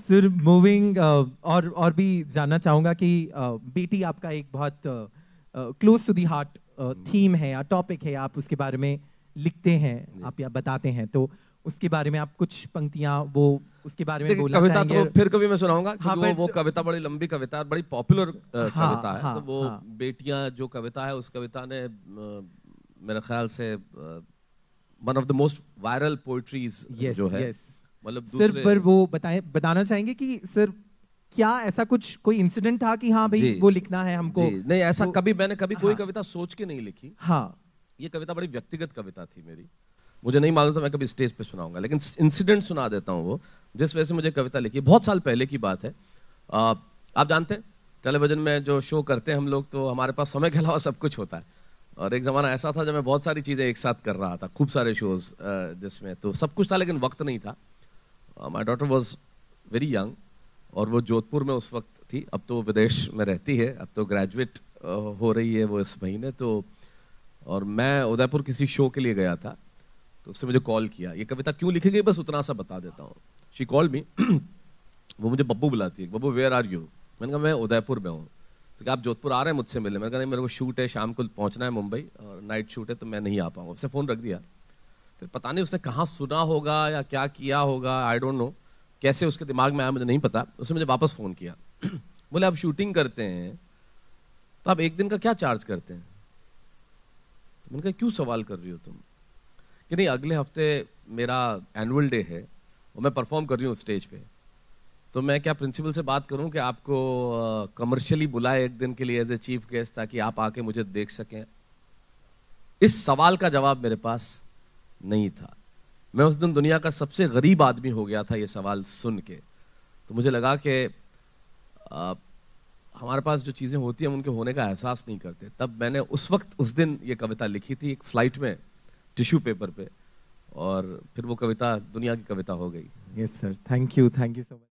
Sir moving और भी जानना चाहूँगा कि बेटी आपका एक बहुत close to the heart theme है या टॉपिक है, आप उसके बारे में लिखते हैं, आप या बताते हैं, तो उसके बारे में आप कुछ पंक्तियां वो उसके बारे में बोलना कविता चाहेंगे? तो फिर कभी मैं सुनाऊंगा क्योंकि हाँ, वो कविता बड़ी लंबी कविता है, बड़ी पॉपुलर कविता है। तो वो बेटियां जो कविता है, उस कविता ने मेरे ख्याल से one of the most viral poetries जो है, मतलब सर पर वो बताना चाहेंगे कि सर क्या ऐसा कुछ कोई इंसिडेंट था कि हाँ भाई वो लिखना है हमको? जी, नहीं ऐसा मैंने कभी कोई कविता सोच के नहीं लिखी। हाँ, ये कविता बड़ी व्यक्तिगत कविता थी मेरी, मुझे नहीं मालूम था मैं कभी स्टेज पे सुनाऊंगा, लेकिन इंसिडेंट सुना देता हूँ वो जिस वजह से मुझे कविता लिखी। बहुत साल पहले की बात है। आप जानते हैं टेलीविजन में जो शो करते हैं हम लोग, तो हमारे पास समय के अलावा सब कुछ होता है। और एक जमाना ऐसा था जब मैं बहुत सारी चीजें एक साथ कर रहा था, खूब सारे शोज जिसमें तो सब कुछ था लेकिन वक्त नहीं था। My daughter was very young और वो जोधपुर में उस वक्त थी, अब तो विदेश में रहती है, अब तो ग्रेजुएट हो रही है वो इस महीने। तो और मैं उदयपुर किसी शो के लिए गया था, तो उसने मुझे कॉल किया। ये कविता क्यों लिखी गई बस उतना सा बता देता हूँ। शी कॉल्ड मी, वो मुझे बब्बू बुलाती है, बब्बू वेयर आर यू? मैंने कहा मैं उदयपुर में हूँ। तो क्या आप जोधपुर आ रहे हैं मुझसे मिलने? मैंने कहा नहीं, मेरे को शूट है, शाम को पहुंचना है मुंबई और नाइट शूट है, तो मैं नहीं आ पाऊंगा। उसने फोन रख दिया। फिर पता नहीं उसने कहाँ सुना होगा या क्या किया होगा, आई डोंट नो, कैसे उसके दिमाग में आया मुझे नहीं पता। उसने मुझे वापस फोन किया, बोले आप शूटिंग करते हैं तो आप एक दिन का क्या चार्ज करते हैं? तो मैंने कहा क्यों सवाल कर रही हो तुम? कि नहीं, अगले हफ्ते मेरा एनुअल डे है और मैं परफॉर्म कर रही हूँ स्टेज पे, तो मैं क्या प्रिंसिपल से बात करूं कि आपको कमर्शियली बुलाए एक दिन के लिए एज ए चीफ गेस्ट, ताकि आप आके मुझे देख सकें? इस सवाल का जवाब मेरे पास नहीं था। मैं उस दिन दुनिया का सबसे गरीब आदमी हो गया था ये सवाल सुन के। तो मुझे लगा कि हमारे पास जो चीजें होती हैं हम उनके होने का एहसास नहीं करते। तब मैंने उस वक्त उस दिन ये कविता लिखी थी एक फ्लाइट में टिश्यू पेपर पे, और फिर वो कविता दुनिया की कविता हो गई। Yes sir, thank you so much.